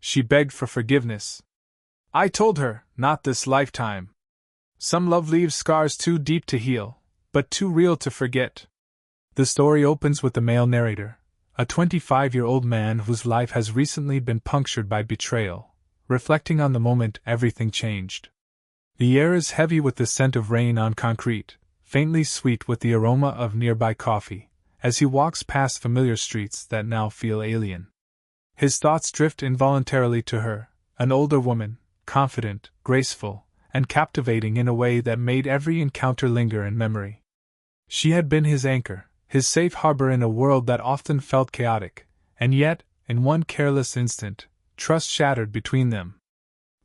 She begged for forgiveness. I told her, not this lifetime. Some love leaves scars too deep to heal, but too real to forget. The story opens with the male narrator, a 25-year-old man whose life has recently been punctured by betrayal, reflecting on the moment everything changed. The air is heavy with the scent of rain on concrete, faintly sweet with the aroma of nearby coffee, as he walks past familiar streets that now feel alien. His thoughts drift involuntarily to her, an older woman, confident, graceful, and captivating in a way that made every encounter linger in memory. She had been his anchor, his safe harbor in a world that often felt chaotic, and yet, in one careless instant, trust shattered between them.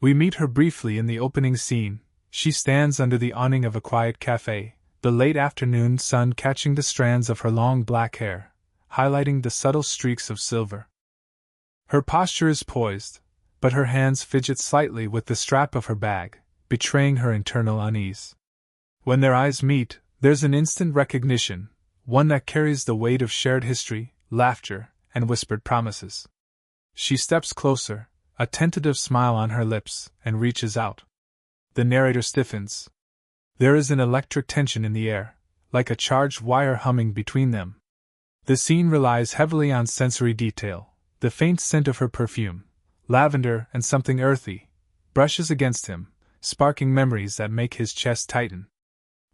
We meet her briefly in the opening scene. She stands under the awning of a quiet cafe, the late afternoon sun catching the strands of her long black hair, highlighting the subtle streaks of silver. Her posture is poised, but her hands fidget slightly with the strap of her bag, betraying her internal unease. When their eyes meet, there's an instant recognition, one that carries the weight of shared history, laughter, and whispered promises. She steps closer, a tentative smile on her lips, and reaches out. The narrator stiffens. There is an electric tension in the air, like a charged wire humming between them. The scene relies heavily on sensory detail. The faint scent of her perfume, lavender and something earthy, brushes against him, sparking memories that make his chest tighten.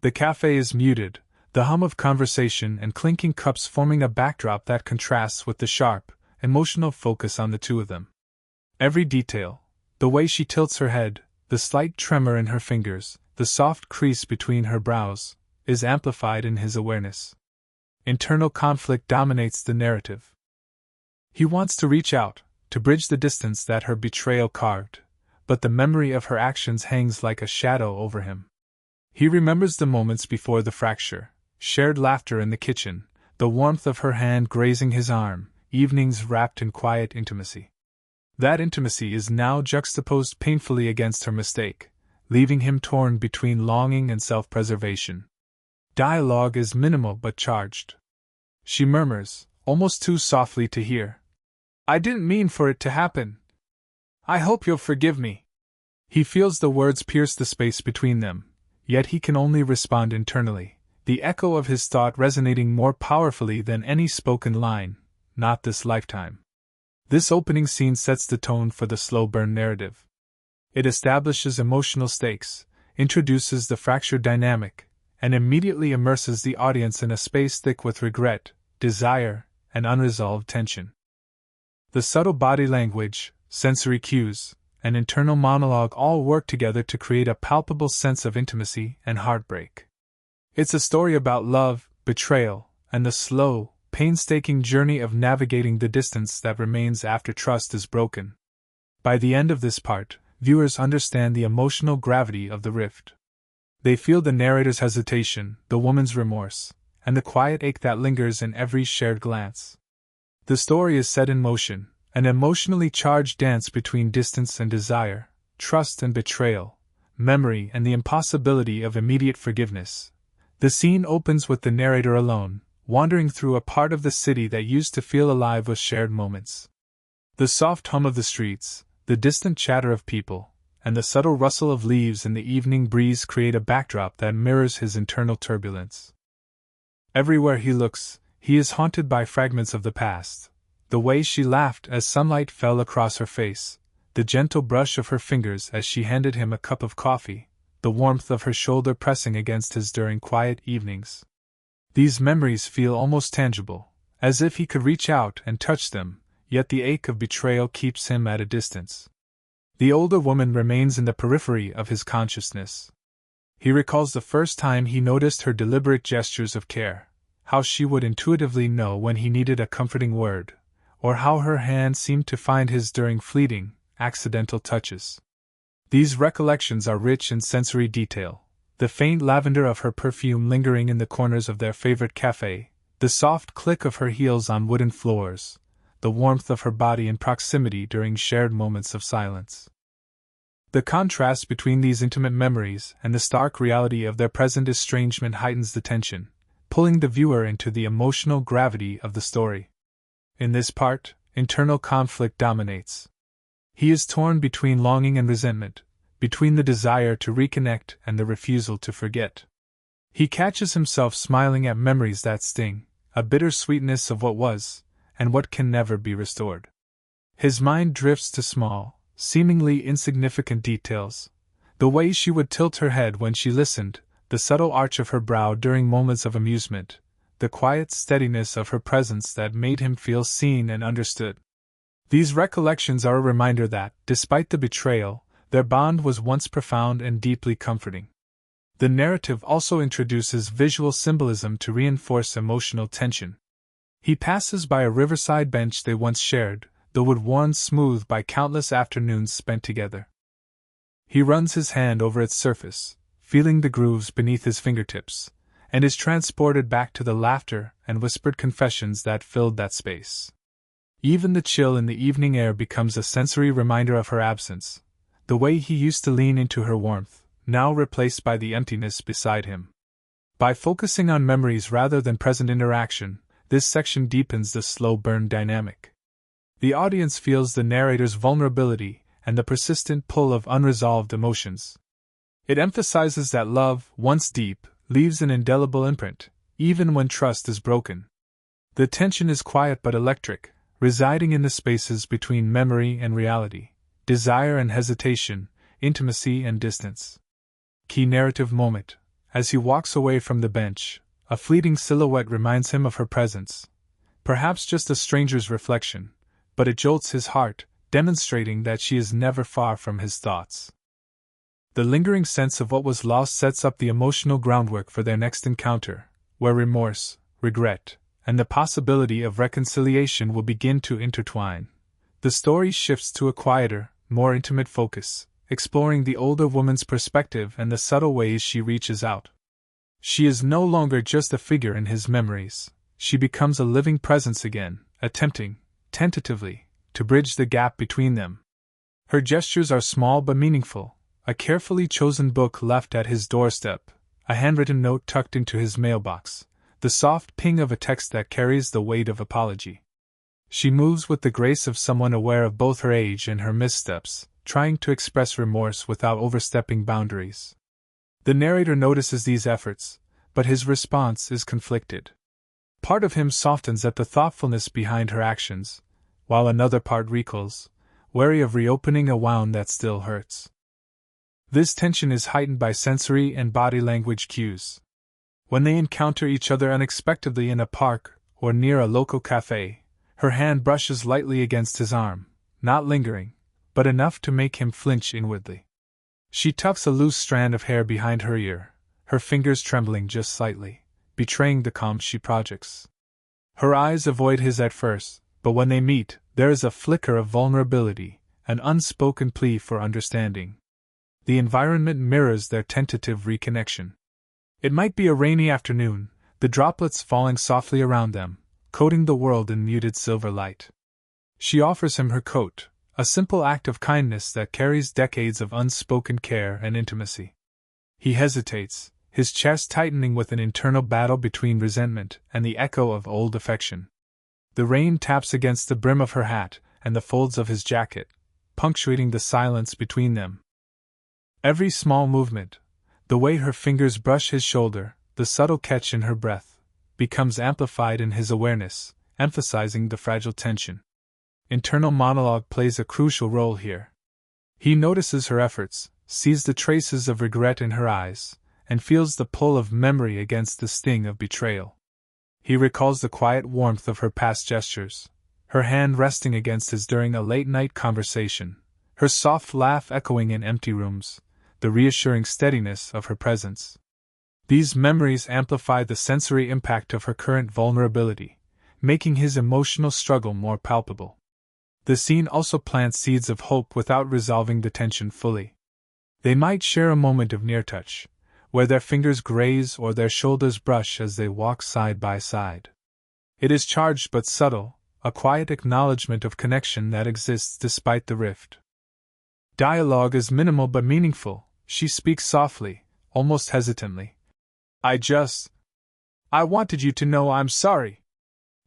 The cafe is muted, the hum of conversation and clinking cups forming a backdrop that contrasts with the sharp, emotional focus on the two of them. Every detail, the way she tilts her head, the slight tremor in her fingers, the soft crease between her brows, is amplified in his awareness. Internal conflict dominates the narrative. He wants to reach out, to bridge the distance that her betrayal carved, but the memory of her actions hangs like a shadow over him. He remembers the moments before the fracture, shared laughter in the kitchen, the warmth of her hand grazing his arm, evenings wrapped in quiet intimacy. That intimacy is now juxtaposed painfully against her mistake, leaving him torn between longing and self-preservation. Dialogue is minimal but charged. She murmurs, almost too softly to hear, "I didn't mean for it to happen. I hope you'll forgive me." He feels the words pierce the space between them, yet he can only respond internally, the echo of his thought resonating more powerfully than any spoken line, "Not this lifetime." This opening scene sets the tone for the slow burn narrative. It establishes emotional stakes, introduces the fractured dynamic, and immediately immerses the audience in a space thick with regret, desire, and unresolved tension. The subtle body language, sensory cues, and internal monologue all work together to create a palpable sense of intimacy and heartbreak. It's a story about love, betrayal, and the slow, painstaking journey of navigating the distance that remains after trust is broken. By the end of this part, viewers understand the emotional gravity of the rift. They feel the narrator's hesitation, the woman's remorse, and the quiet ache that lingers in every shared glance. The story is set in motion, an emotionally charged dance between distance and desire, trust and betrayal, memory and the impossibility of immediate forgiveness. The scene opens with the narrator alone, wandering through a part of the city that used to feel alive with shared moments. The soft hum of the streets, the distant chatter of people, and the subtle rustle of leaves in the evening breeze create a backdrop that mirrors his internal turbulence. Everywhere he looks, he is haunted by fragments of the past. The way she laughed as sunlight fell across her face, the gentle brush of her fingers as she handed him a cup of coffee, the warmth of her shoulder pressing against his during quiet evenings. These memories feel almost tangible, as if he could reach out and touch them, yet the ache of betrayal keeps him at a distance. The older woman remains in the periphery of his consciousness. He recalls the first time he noticed her deliberate gestures of care, how she would intuitively know when he needed a comforting word, or how her hand seemed to find his during fleeting, accidental touches. These recollections are rich in sensory detail, the faint lavender of her perfume lingering in the corners of their favorite cafe, the soft click of her heels on wooden floors, the warmth of her body in proximity during shared moments of silence. The contrast between these intimate memories and the stark reality of their present estrangement heightens the tension, pulling the viewer into the emotional gravity of the story. In this part, internal conflict dominates. He is torn between longing and resentment, between the desire to reconnect and the refusal to forget. He catches himself smiling at memories that sting, a bittersweetness of what was, and what can never be restored. His mind drifts to small, seemingly insignificant details. The way she would tilt her head when she listened, the subtle arch of her brow during moments of amusement, the quiet steadiness of her presence that made him feel seen and understood. These recollections are a reminder that, despite the betrayal, their bond was once profound and deeply comforting. The narrative also introduces visual symbolism to reinforce emotional tension. He passes by a riverside bench they once shared, the wood worn smooth by countless afternoons spent together. He runs his hand over its surface, feeling the grooves beneath his fingertips, and is transported back to the laughter and whispered confessions that filled that space. Even the chill in the evening air becomes a sensory reminder of her absence, the way he used to lean into her warmth, now replaced by the emptiness beside him. By focusing on memories rather than present interaction, this section deepens the slow burn dynamic. The audience feels the narrator's vulnerability and the persistent pull of unresolved emotions. It emphasizes that love, once deep, leaves an indelible imprint, even when trust is broken. The tension is quiet but electric, residing in the spaces between memory and reality, desire and hesitation, intimacy and distance. Key narrative moment. As he walks away from the bench, a fleeting silhouette reminds him of her presence. Perhaps just a stranger's reflection, but it jolts his heart, demonstrating that she is never far from his thoughts. The lingering sense of what was lost sets up the emotional groundwork for their next encounter, where remorse, regret, and the possibility of reconciliation will begin to intertwine. The story shifts to a quieter, more intimate focus, exploring the older woman's perspective and the subtle ways she reaches out. She is no longer just a figure in his memories, she becomes a living presence again, attempting, tentatively, to bridge the gap between them. Her gestures are small but meaningful, a carefully chosen book left at his doorstep, a handwritten note tucked into his mailbox, the soft ping of a text that carries the weight of apology. She moves with the grace of someone aware of both her age and her missteps, trying to express remorse without overstepping boundaries. The narrator notices these efforts, but his response is conflicted. Part of him softens at the thoughtfulness behind her actions, while another part recoils, wary of reopening a wound that still hurts. This tension is heightened by sensory and body language cues. When they encounter each other unexpectedly in a park or near a local cafe, her hand brushes lightly against his arm, not lingering, but enough to make him flinch inwardly. She tucks a loose strand of hair behind her ear, her fingers trembling just slightly, betraying the calm she projects. Her eyes avoid his at first, but when they meet, there is a flicker of vulnerability, an unspoken plea for understanding. The environment mirrors their tentative reconnection. It might be a rainy afternoon, the droplets falling softly around them, coating the world in muted silver light. She offers him her coat, a simple act of kindness that carries decades of unspoken care and intimacy. He hesitates, his chest tightening with an internal battle between resentment and the echo of old affection. The rain taps against the brim of her hat and the folds of his jacket, punctuating the silence between them. Every small movement, the way her fingers brush his shoulder, the subtle catch in her breath, becomes amplified in his awareness, emphasizing the fragile tension. Internal monologue plays a crucial role here. He notices her efforts, sees the traces of regret in her eyes, and feels the pull of memory against the sting of betrayal. He recalls the quiet warmth of her past gestures, her hand resting against his during a late-night conversation, her soft laugh echoing in empty rooms, the reassuring steadiness of her presence. These memories amplify the sensory impact of her current vulnerability, making his emotional struggle more palpable. The scene also plants seeds of hope without resolving the tension fully. They might share a moment of near touch, where their fingers graze or their shoulders brush as they walk side by side. It is charged but subtle, a quiet acknowledgement of connection that exists despite the rift. Dialogue is minimal but meaningful. She speaks softly, almost hesitantly. I wanted you to know I'm sorry."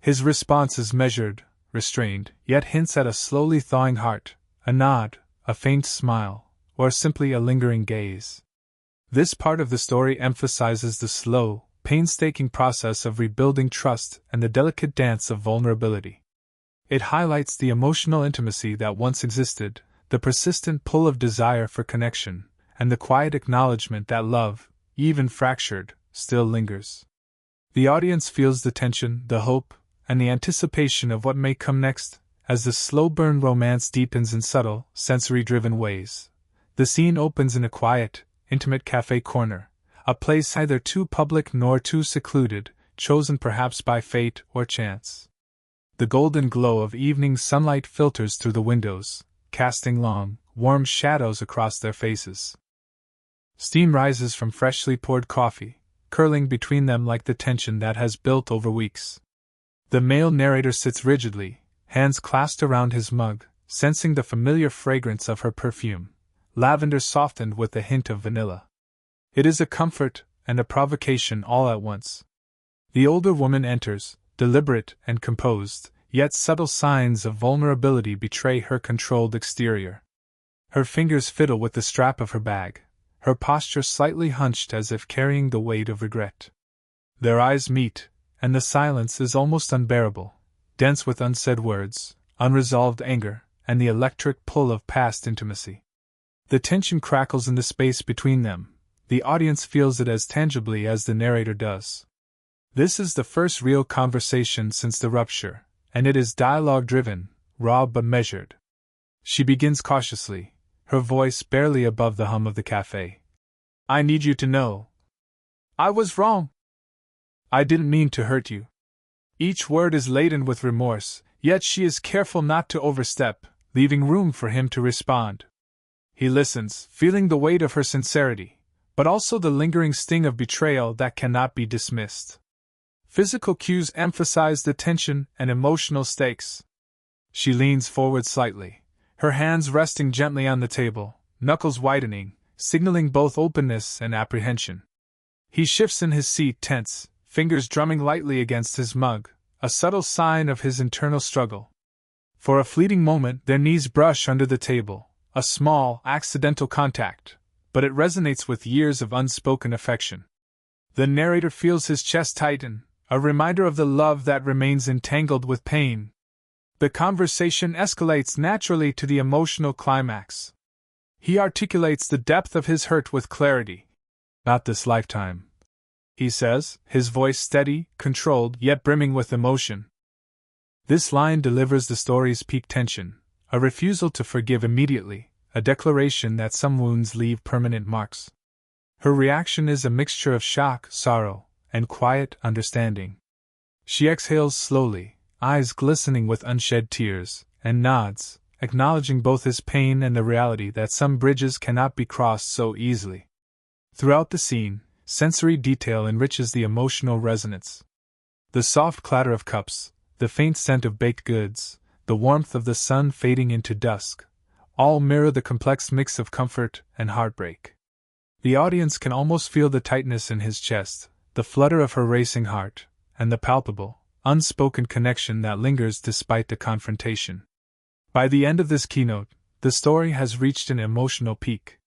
His response is measured, restrained, yet hints at a slowly thawing heart, a nod, a faint smile, or simply a lingering gaze. This part of the story emphasizes the slow, painstaking process of rebuilding trust and the delicate dance of vulnerability. It highlights the emotional intimacy that once existed, the persistent pull of desire for connection, and the quiet acknowledgement that love, even fractured, still lingers. The audience feels the tension, the hope, and the anticipation of what may come next, as the slow-burn romance deepens in subtle, sensory-driven ways. The scene opens in a quiet, intimate cafe corner, a place neither too public nor too secluded, chosen perhaps by fate or chance. The golden glow of evening sunlight filters through the windows, casting long, warm shadows across their faces. Steam rises from freshly poured coffee, curling between them like the tension that has built over weeks. The male narrator sits rigidly, hands clasped around his mug, sensing the familiar fragrance of her perfume, lavender softened with a hint of vanilla. It is a comfort and a provocation all at once. The older woman enters, deliberate and composed, yet subtle signs of vulnerability betray her controlled exterior. Her fingers fiddle with the strap of her bag, her posture slightly hunched as if carrying the weight of regret. Their eyes meet, and the silence is almost unbearable, dense with unsaid words, unresolved anger, and the electric pull of past intimacy. The tension crackles in the space between them. The audience feels it as tangibly as the narrator does. This is the first real conversation since the rupture, and it is dialogue-driven, raw but measured. She begins cautiously, her voice barely above the hum of the cafe. "I need you to know. I was wrong. I didn't mean to hurt you." Each word is laden with remorse, yet she is careful not to overstep, leaving room for him to respond. He listens, feeling the weight of her sincerity, but also the lingering sting of betrayal that cannot be dismissed. Physical cues emphasize the tension and emotional stakes. She leans forward slightly, her hands resting gently on the table, knuckles whitening, signaling both openness and apprehension. He shifts in his seat tense, fingers drumming lightly against his mug, a subtle sign of his internal struggle. For a fleeting moment their knees brush under the table, a small, accidental contact, but it resonates with years of unspoken affection. The narrator feels his chest tighten, a reminder of the love that remains entangled with pain. The conversation escalates naturally to the emotional climax. He articulates the depth of his hurt with clarity. "Not this lifetime," he says, his voice steady, controlled, yet brimming with emotion. This line delivers the story's peak tension, a refusal to forgive immediately, a declaration that some wounds leave permanent marks. Her reaction is a mixture of shock, sorrow, and quiet understanding. She exhales slowly, eyes glistening with unshed tears, and nods, acknowledging both his pain and the reality that some bridges cannot be crossed so easily. Throughout the scene, sensory detail enriches the emotional resonance. The soft clatter of cups, the faint scent of baked goods, the warmth of the sun fading into dusk, all mirror the complex mix of comfort and heartbreak. The audience can almost feel the tightness in his chest, the flutter of her racing heart, and the palpable, unspoken connection that lingers despite the confrontation. By the end of this keynote, the story has reached an emotional peak.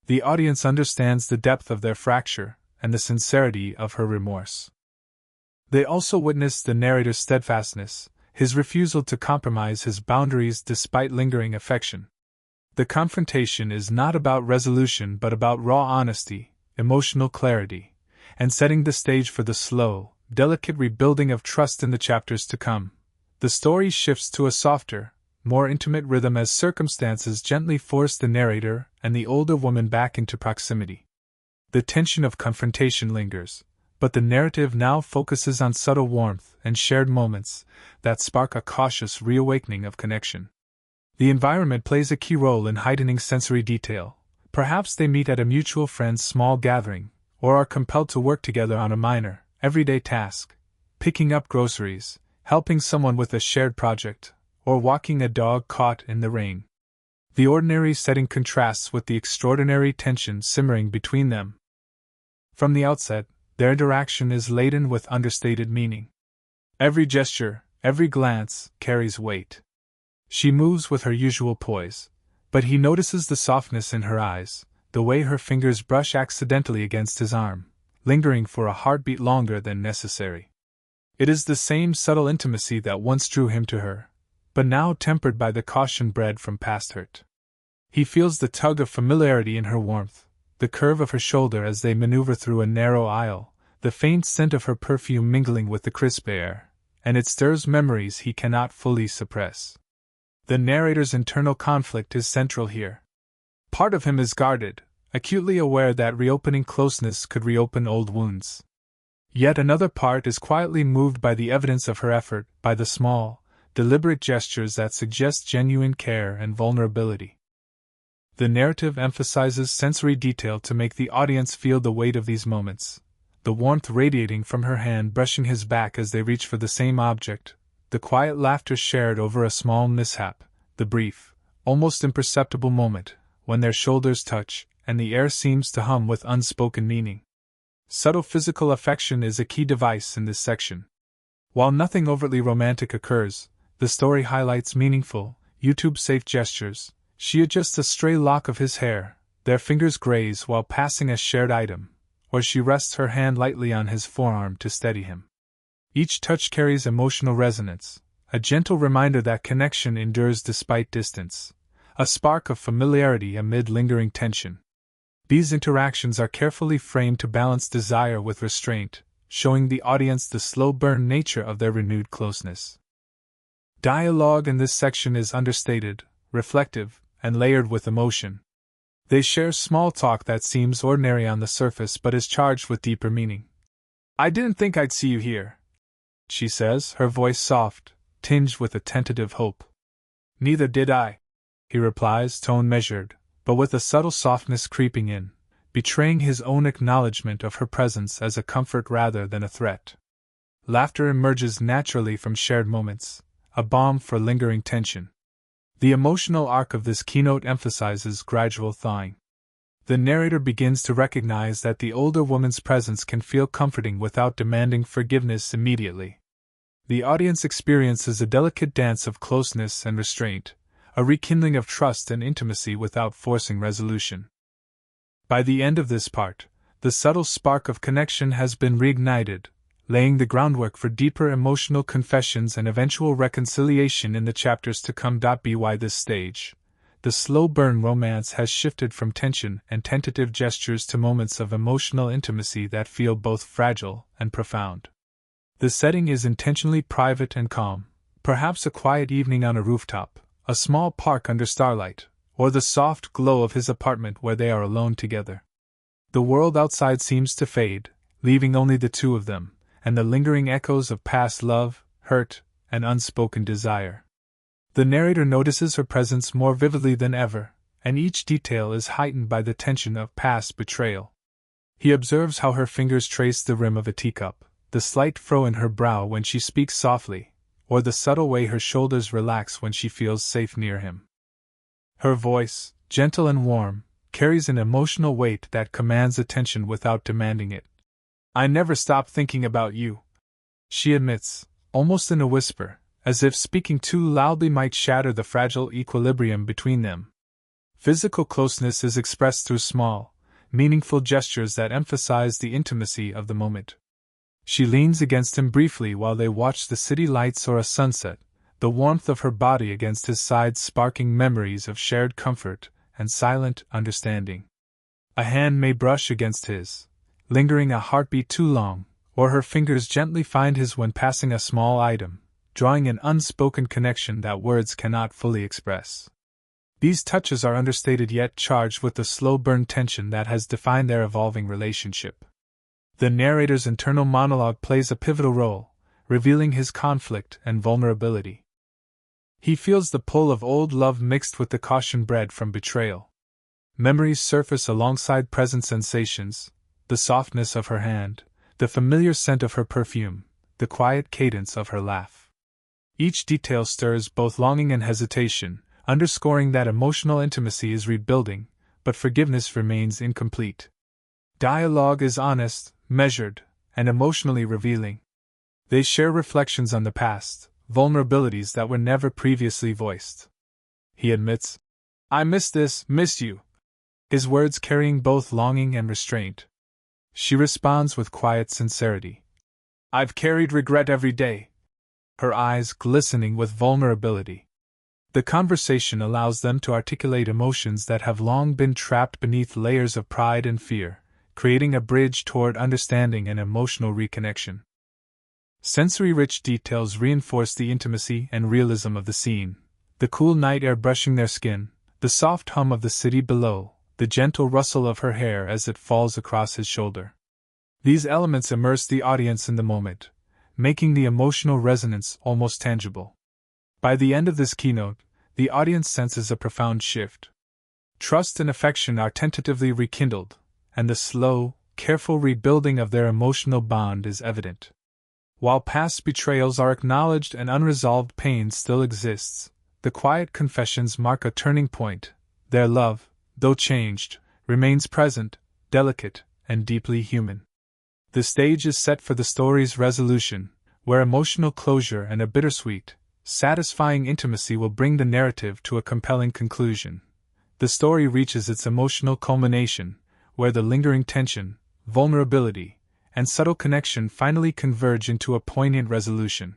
The audience understands the depth of their fracture and the sincerity of her remorse. They also witness the narrator's steadfastness, his refusal to compromise his boundaries despite lingering affection. The confrontation is not about resolution but about raw honesty, emotional clarity, and setting the stage for the slow, delicate rebuilding of trust in the chapters to come. The story shifts to a softer, more intimate rhythm as circumstances gently force the narrator and the older woman back into proximity. The tension of confrontation lingers, but the narrative now focuses on subtle warmth and shared moments that spark a cautious reawakening of connection. The environment plays a key role in heightening sensory detail. Perhaps they meet at a mutual friend's small gathering, or are compelled to work together on a minor, everyday task, picking up groceries, helping someone with a shared project, or walking a dog caught in the rain. The ordinary setting contrasts with the extraordinary tension simmering between them. From the outset, their interaction is laden with understated meaning. Every gesture, every glance, carries weight. She moves with her usual poise, But he notices the softness in her eyes, the way her fingers brush accidentally against his arm, lingering for a heartbeat longer than necessary. It is the same subtle intimacy that once drew him to her, but now tempered by the caution bred from past hurt. He feels the tug of familiarity in her warmth, the curve of her shoulder as they maneuver through a narrow aisle, the faint scent of her perfume mingling with the crisp air, and it stirs memories he cannot fully suppress. The narrator's internal conflict is central here. Part of him is guarded, acutely aware that reopening closeness could reopen old wounds. Yet another part is quietly moved by the evidence of her effort, by the small, deliberate gestures that suggest genuine care and vulnerability. The narrative emphasizes sensory detail to make the audience feel the weight of these moments, the warmth radiating from her hand brushing his back as they reach for the same object, the quiet laughter shared over a small mishap, the brief, almost imperceptible moment when their shoulders touch and the air seems to hum with unspoken meaning. Subtle physical affection is a key device in this section. While nothing overtly romantic occurs, the story highlights meaningful, YouTube-safe gestures. She adjusts a stray lock of his hair, their fingers graze while passing a shared item, or she rests her hand lightly on his forearm to steady him. Each touch carries emotional resonance, a gentle reminder that connection endures despite distance, a spark of familiarity amid lingering tension. These interactions are carefully framed to balance desire with restraint, showing the audience the slow-burn nature of their renewed closeness. Dialogue in this section is understated, reflective, and layered with emotion. They share small talk that seems ordinary on the surface but is charged with deeper meaning. "I didn't think I'd see you here," she says, her voice soft, tinged with a tentative hope. "Neither did I," he replies, tone measured, but with a subtle softness creeping in, betraying his own acknowledgement of her presence as a comfort rather than a threat. Laughter emerges naturally from shared moments, a balm for lingering tension. The emotional arc of this keynote emphasizes gradual thawing. The narrator begins to recognize that the older woman's presence can feel comforting without demanding forgiveness immediately. The audience experiences a delicate dance of closeness and restraint, a rekindling of trust and intimacy without forcing resolution. By the end of this part, the subtle spark of connection has been reignited, laying the groundwork for deeper emotional confessions and eventual reconciliation in the chapters to come. By this stage, the slow burn romance has shifted from tension and tentative gestures to moments of emotional intimacy that feel both fragile and profound. The setting is intentionally private and calm, perhaps a quiet evening on a rooftop, a small park under starlight, or the soft glow of his apartment where they are alone together. The world outside seems to fade, leaving only the two of them, and the lingering echoes of past love, hurt, and unspoken desire. The narrator notices her presence more vividly than ever, and each detail is heightened by the tension of past betrayal. He observes how her fingers trace the rim of a teacup, the slight frown in her brow when she speaks softly, or the subtle way her shoulders relax when she feels safe near him. Her voice, gentle and warm, carries an emotional weight that commands attention without demanding it. "I never stop thinking about you," she admits, almost in a whisper, as if speaking too loudly might shatter the fragile equilibrium between them. Physical closeness is expressed through small, meaningful gestures that emphasize the intimacy of the moment. She leans against him briefly while they watch the city lights or a sunset, the warmth of her body against his side sparking memories of shared comfort and silent understanding. A hand may brush against his, lingering a heartbeat too long, or her fingers gently find his when passing a small item, drawing an unspoken connection that words cannot fully express. These touches are understated yet charged with the slow-burn tension that has defined their evolving relationship. The narrator's internal monologue plays a pivotal role, revealing his conflict and vulnerability. He feels the pull of old love mixed with the caution bred from betrayal. Memories surface alongside present sensations, the softness of her hand, the familiar scent of her perfume, the quiet cadence of her laugh. Each detail stirs both longing and hesitation, underscoring that emotional intimacy is rebuilding, but forgiveness remains incomplete. Dialogue is honest, measured, and emotionally revealing. They share reflections on the past, vulnerabilities that were never previously voiced. He admits, I miss this, miss you. His words carrying both longing and restraint. She responds with quiet sincerity. I've carried regret every day. Her eyes glistening with vulnerability. The conversation allows them to articulate emotions that have long been trapped beneath layers of pride and fear, creating a bridge toward understanding and emotional reconnection. Sensory-rich details reinforce the intimacy and realism of the scene. The cool night air brushing their skin, the soft hum of the city below, the gentle rustle of her hair as it falls across his shoulder. These elements immerse the audience in the moment, making the emotional resonance almost tangible. By the end of this keynote, the audience senses a profound shift. Trust and affection are tentatively rekindled, and the slow, careful rebuilding of their emotional bond is evident. While past betrayals are acknowledged and unresolved pain still exists, the quiet confessions mark a turning point. Their love, though changed, remains present, delicate, and deeply human. The stage is set for the story's resolution, where emotional closure and a bittersweet, satisfying intimacy will bring the narrative to a compelling conclusion. The story reaches its emotional culmination, where the lingering tension, vulnerability, and subtle connection finally converge into a poignant resolution.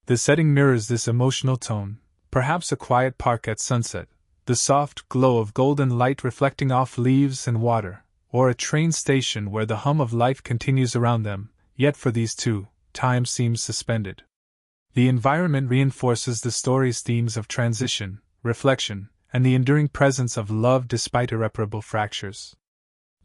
The setting mirrors this emotional tone, perhaps a quiet park at sunset, the soft glow of golden light reflecting off leaves and water, or a train station where the hum of life continues around them, yet for these two, time seems suspended. The environment reinforces the story's themes of transition, reflection, and the enduring presence of love despite irreparable fractures.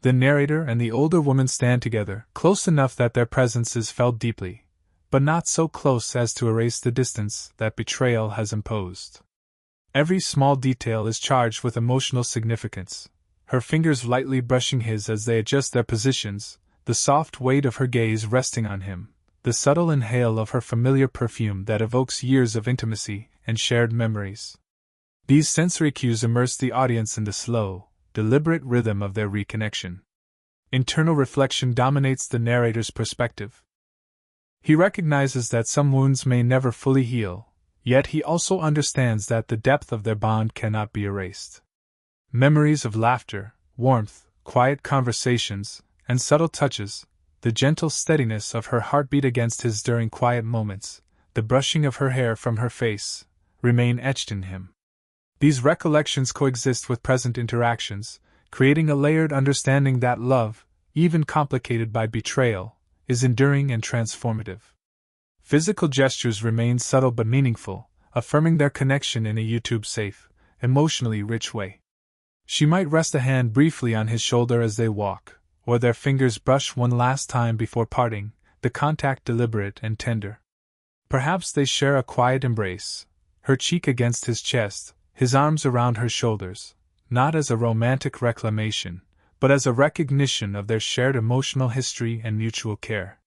The narrator and the older woman stand together, close enough that their presence is felt deeply, but not so close as to erase the distance that betrayal has imposed. Every small detail is charged with emotional significance, her fingers lightly brushing his as they adjust their positions, the soft weight of her gaze resting on him, the subtle inhale of her familiar perfume that evokes years of intimacy and shared memories. These sensory cues immerse the audience in the slow, deliberate rhythm of their reconnection. Internal reflection dominates the narrator's perspective. He recognizes that some wounds may never fully heal, yet he also understands that the depth of their bond cannot be erased. Memories of laughter, warmth, quiet conversations, and subtle touches, the gentle steadiness of her heartbeat against his during quiet moments, the brushing of her hair from her face, remain etched in him. These recollections coexist with present interactions, creating a layered understanding that love, even complicated by betrayal, is enduring and transformative. Physical gestures remain subtle but meaningful, affirming their connection in a YouTube-safe, emotionally rich way. She might rest a hand briefly on his shoulder as they walk, or their fingers brush one last time before parting, the contact deliberate and tender. Perhaps they share a quiet embrace, her cheek against his chest, his arms around her shoulders, not as a romantic reclamation, but as a recognition of their shared emotional history and mutual care.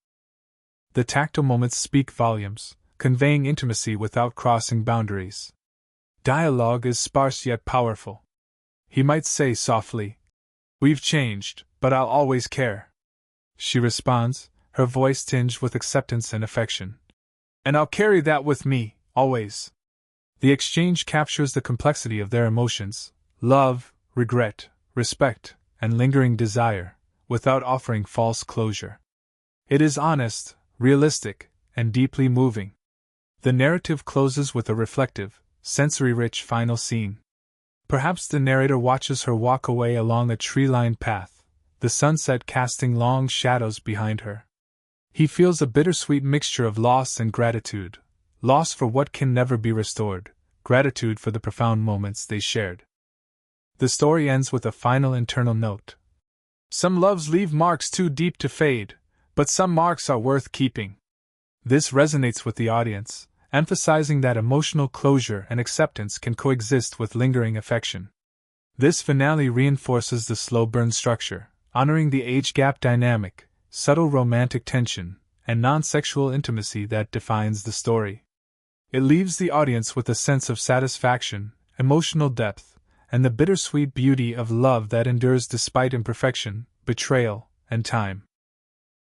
The tactile moments speak volumes, conveying intimacy without crossing boundaries. Dialogue is sparse yet powerful. He might say softly, "We've changed, but I'll always care." She responds, her voice tinged with acceptance and affection. "And I'll carry that with me, always." The exchange captures the complexity of their emotions, love, regret, respect, and lingering desire, without offering false closure. It is honest, realistic, and deeply moving. The narrative closes with a reflective, sensory-rich final scene. Perhaps the narrator watches her walk away along a tree-lined path, the sunset casting long shadows behind her. He feels a bittersweet mixture of loss and gratitude, loss for what can never be restored, gratitude for the profound moments they shared. The story ends with a final internal note. Some loves leave marks too deep to fade, but some marks are worth keeping. This resonates with the audience, emphasizing that emotional closure and acceptance can coexist with lingering affection. This finale reinforces the slow burn structure, honoring the age gap dynamic, subtle romantic tension, and non-sexual intimacy that defines the story. It leaves the audience with a sense of satisfaction, emotional depth, and the bittersweet beauty of love that endures despite imperfection, betrayal, and time.